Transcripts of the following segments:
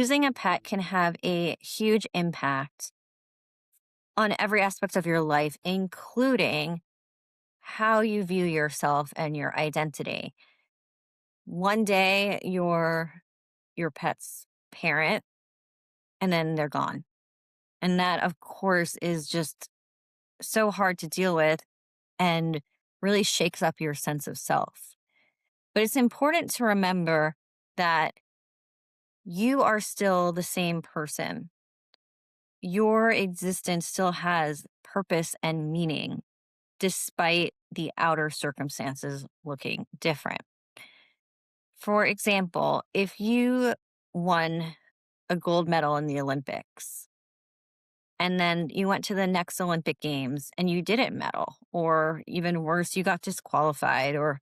Losing a pet can have a huge impact on every aspect of your life, including how you view yourself and your identity. One day you're your pet's parent and then they're gone. And that, of course, is just so hard to deal with and really shakes up your sense of self. But it's important to remember that you are still the same person. Your existence still has purpose and meaning despite the outer circumstances looking different. For example, if you won a gold medal in the Olympics and then you went to the next Olympic Games and you didn't medal, or even worse, you got disqualified, or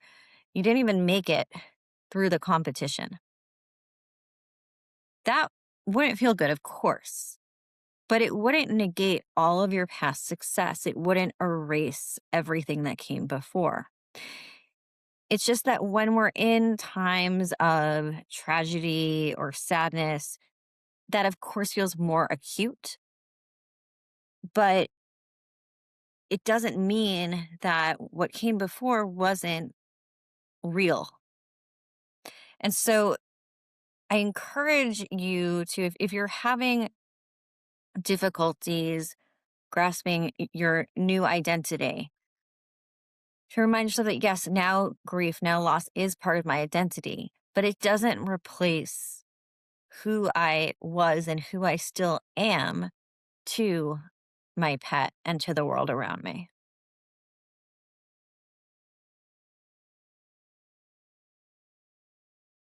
you didn't even make it through the competition, that wouldn't feel good, of course. But it wouldn't negate all of your past success. It wouldn't erase everything that came before. It's just that when we're in times of tragedy or sadness, that of course feels more acute, but it doesn't mean that what came before wasn't real. And so I encourage you to, if you're having difficulties grasping your new identity, to remind yourself that yes, now grief, now loss is part of my identity, but it doesn't replace who I was and who I still am to my pet and to the world around me.